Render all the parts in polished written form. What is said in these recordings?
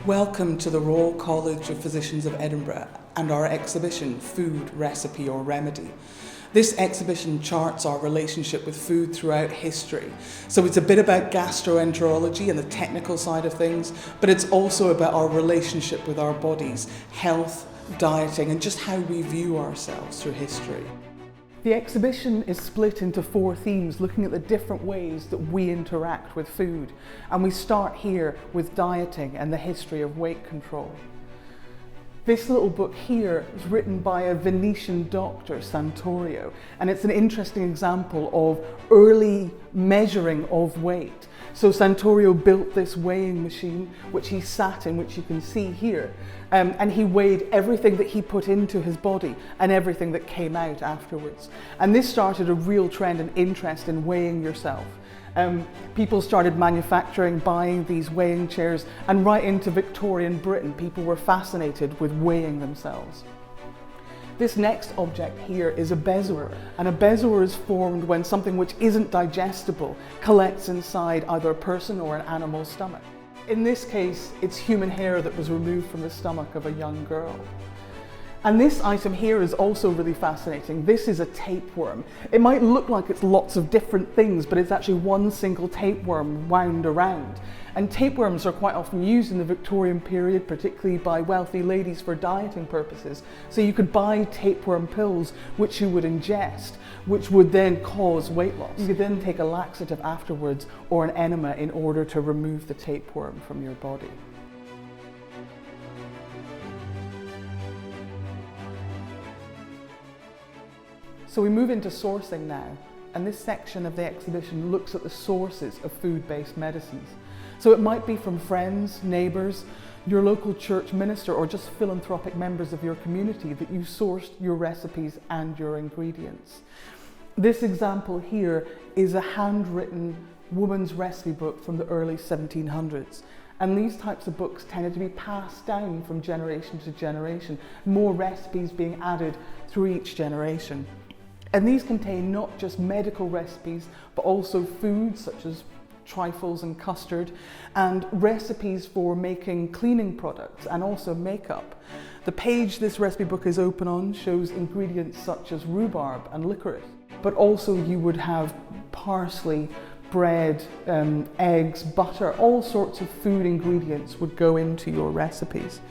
Welcome to the Royal College of Physicians of Edinburgh and our exhibition, Food, Recipe or Remedy. This exhibition charts our relationship with food throughout history. So it's a bit about gastroenterology and the technical side of things, but it's also about our relationship with our bodies, health, dieting, and just how we view ourselves through history. The exhibition is split into 4 themes looking at the different ways that we interact with food. And we start here with dieting and the history of weight control. This little book here is written by a Venetian doctor, Santorio, and it's an interesting example of early measuring of weight. So Santorio built this weighing machine, which he sat in, which you can see here, and he weighed everything that he put into his body and everything that came out afterwards. And this started a real trend and interest in weighing yourself. People started manufacturing, buying these weighing chairs, and right into Victorian Britain, people were fascinated with weighing themselves. This next object here is a bezoar, and a bezoar is formed when something which isn't digestible collects inside either a person or an animal's stomach. In this case, it's human hair that was removed from the stomach of a young girl. And this item here is also really fascinating. This is a tapeworm. It might look like it's lots of different things, but it's actually one single tapeworm wound around. And tapeworms are quite often used in the Victorian period, particularly by wealthy ladies for dieting purposes. So you could buy tapeworm pills, which you would ingest, which would then cause weight loss. You could then take a laxative afterwards or an enema in order to remove the tapeworm from your body. So we move into sourcing now, and this section of the exhibition looks at the sources of food-based medicines. So it might be from friends, neighbours, your local church minister, or just philanthropic members of your community that you sourced your recipes and your ingredients. This example here is a handwritten woman's recipe book from the early 1700s. And these types of books tended to be passed down from generation to generation, more recipes being added through each generation. And these contain not just medical recipes, but also foods such as trifles and custard, and recipes for making cleaning products and also makeup. The page this recipe book is open on shows ingredients such as rhubarb and licorice, but also you would have parsley, bread, eggs, butter, all sorts of food ingredients would go into your recipes.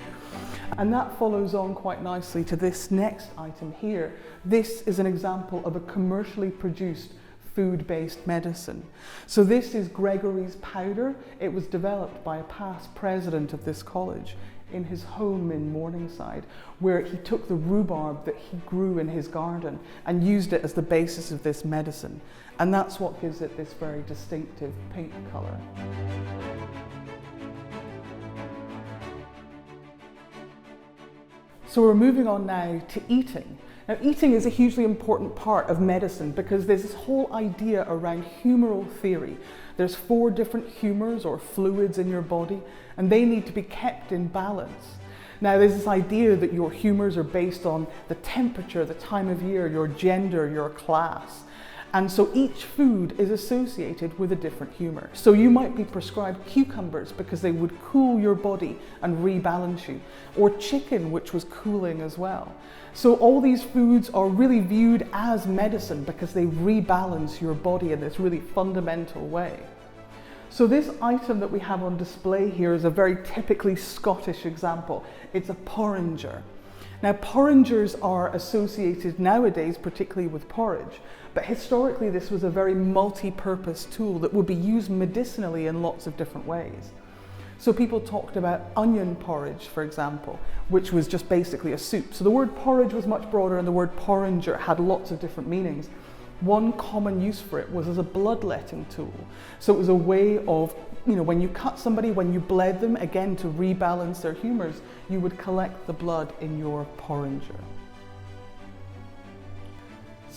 And that follows on quite nicely to this next item here. This is an example of a commercially produced food-based medicine. So this is Gregory's powder. It was developed by a past president of this college in his home in Morningside, where he took the rhubarb that he grew in his garden and used it as the basis of this medicine. And that's what gives it this very distinctive pink colour. So we're moving on now to eating. Now, eating is a hugely important part of medicine because there's this whole idea around humoral theory. There's 4 different humors or fluids in your body, and they need to be kept in balance. Now, there's this idea that your humors are based on the temperature, the time of year, your gender, your class. And so each food is associated with a different humor. So you might be prescribed cucumbers because they would cool your body and rebalance you, or chicken, which was cooling as well. So all these foods are really viewed as medicine because they rebalance your body in this really fundamental way. So this item that we have on display here is a very typically Scottish example. It's a porringer. Now, porringers are associated nowadays particularly with porridge, but historically this was a very multi-purpose tool that would be used medicinally in lots of different ways. So people talked about onion porridge, for example, which was just basically a soup. So the word porridge was much broader, and the word porringer had lots of different meanings. One common use for it was as a bloodletting tool. So it was a way of, when you cut somebody, when you bled them, again to rebalance their humors, you would collect the blood in your porringer.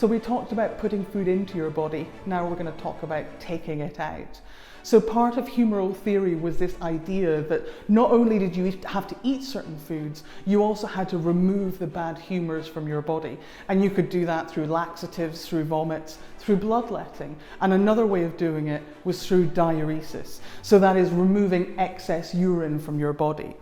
So we talked about putting food into your body. Now we're going to talk about taking it out. So part of humoral theory was this idea that not only did you have to eat certain foods, you also had to remove the bad humours from your body. And you could do that through laxatives, through vomits, through bloodletting. And another way of doing it was through diuresis. So that is removing excess urine from your body.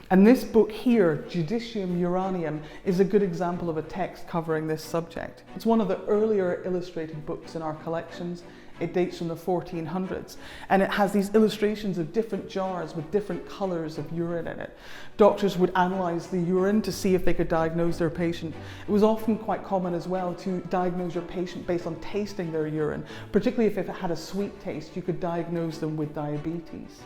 And this book here, Judicium Uranium, is a good example of a text covering this subject. It's one of the earlier illustrated books in our collections. It dates from the 1400s, and it has these illustrations of different jars with different colours of urine in it. Doctors would analyse the urine to see if they could diagnose their patient. It was often quite common as well to diagnose your patient based on tasting their urine, particularly if it had a sweet taste. You could diagnose them with diabetes.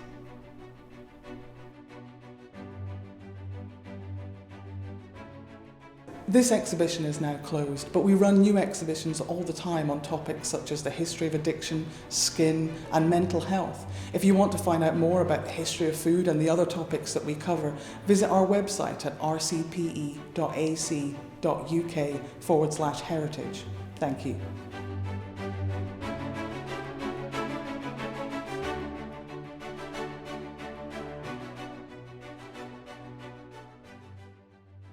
This exhibition is now closed, but we run new exhibitions all the time on topics such as the history of addiction, skin, and mental health. If you want to find out more about the history of food and the other topics that we cover, visit our website at rcpe.ac.uk/heritage. Thank you.